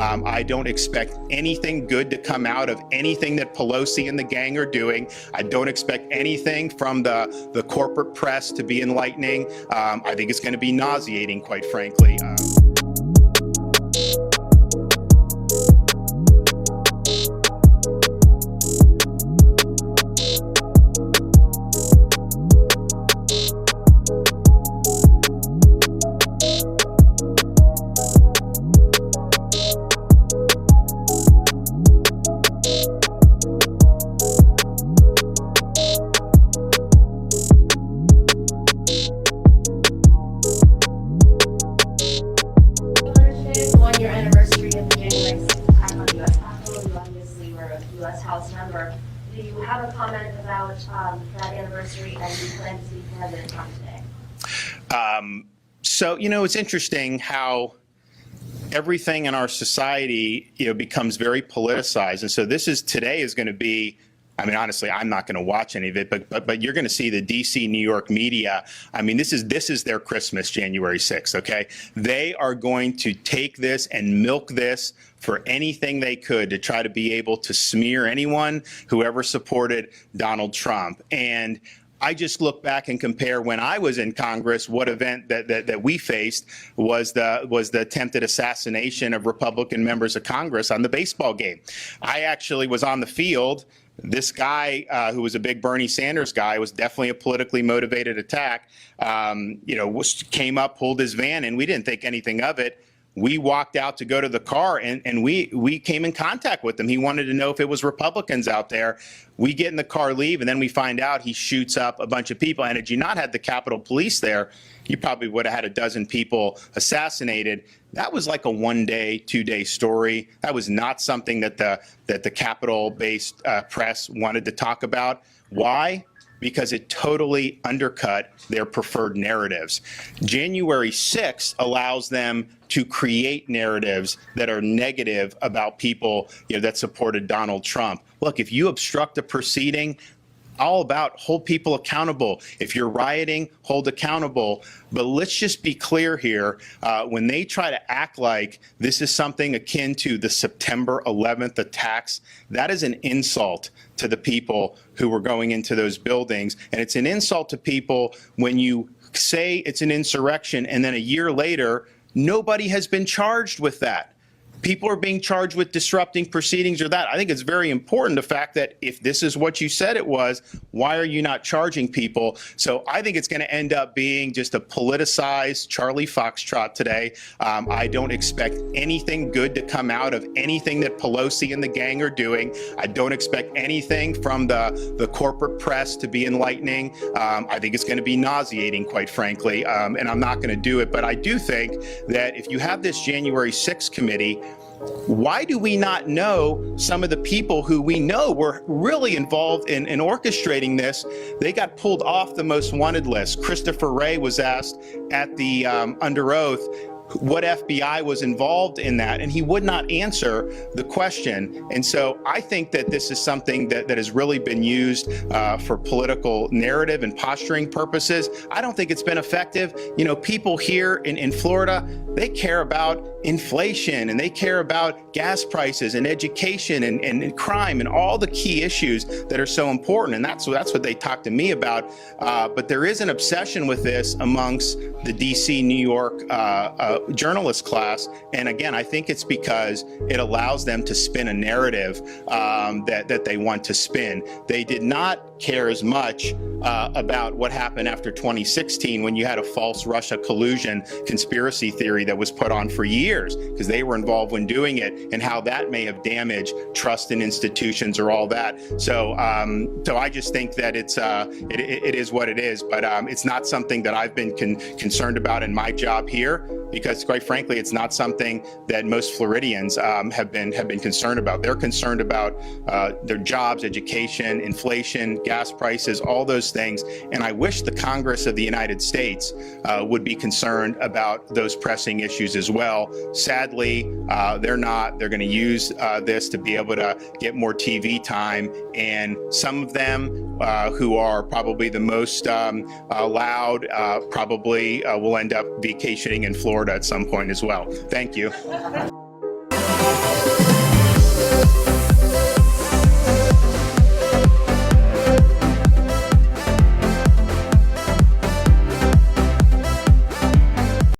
I don't expect anything good to come out of anything that Pelosi and the gang are doing. I don't expect anything from the corporate press to be enlightening. I think it's going to be nauseating, quite frankly. Your anniversary of the January 6th attack on the U.S. Capitol. You obviously were a U.S. House member. Do you have a comment about that anniversary, and do you plan to speak to President Trump today? So, it's interesting how everything in our society, becomes very politicized. And so today is going to be, honestly, I'm not going to watch any of it, but you're going to see the DC, New York media. This is their Christmas, January 6th, okay? They are going to take this and milk this for anything they could to try to be able to smear anyone who ever supported Donald Trump. And I just look back and compare when I was in Congress, what event that we faced was the attempted assassination of Republican members of Congress on the baseball game. I actually was on the field. This guy, who was a big Bernie Sanders guy, was definitely a politically motivated attack. Came up, pulled his van, and we didn't think anything of it. We walked out to go to the car, and we came in contact with him. He wanted to know if it was Republicans out there. We get in the car, leave, and then we find out he shoots up a bunch of people. And had you not had the Capitol Police there, you probably would have had a dozen people assassinated. That was like a 1-day, 2-day story. That was not something that the Capitol-based press wanted to talk about. Why? Because it totally undercut their preferred narratives. January 6th allows them to create narratives that are negative about people that supported Donald Trump. Look, if you obstruct a proceeding, all about hold people accountable. If you're rioting, hold accountable. But let's just be clear here. When they try to act like this is something akin to the September 11th attacks, that is an insult to the people who were going into those buildings. And it's an insult to people when you say it's an insurrection and then a year later, nobody has been charged with that. People are being charged with disrupting proceedings or that. I think it's very important, the fact that if this is what you said it was, why are you not charging people? So I think it's going to end up being just a politicized Charlie Foxtrot today. I don't expect anything good to come out of anything that Pelosi and the gang are doing. I don't expect anything from the corporate press to be enlightening. I think it's going to be nauseating, quite frankly, and I'm not going to do it. But I do think that if you have this January 6th committee, why do we not know some of the people who we know were really involved in orchestrating this? They got pulled off the most wanted list. Christopher Wray was asked at the under oath what FBI was involved in that, and he would not answer the question. And so I think that this is something that has really been used for political narrative and posturing purposes. I don't think it's been effective. People here in Florida, they care about inflation, and they care about gas prices and education and crime and all the key issues that are so important. And that's what they talk to me about. But there is an obsession with this amongst the DC, New York journalist class. And again, I think it's because it allows them to spin a narrative that they want to spin. They did not care as much about what happened after 2016, when you had a false Russia collusion conspiracy theory that was put on for years, because they were involved when doing it, and how that may have damaged trust in institutions or all that. So I just think that it is what it is, but it's not something that I've been concerned about in my job here, because quite frankly, it's not something that most Floridians have been concerned about. They're concerned about their jobs, education, inflation, gas prices, all those things. And I wish the Congress of the United States would be concerned about those pressing issues as well. Sadly, they're not. They're going to use this to be able to get more TV time. And some of them who are probably the most loud probably will end up vacationing in Florida at some point as well. Thank you.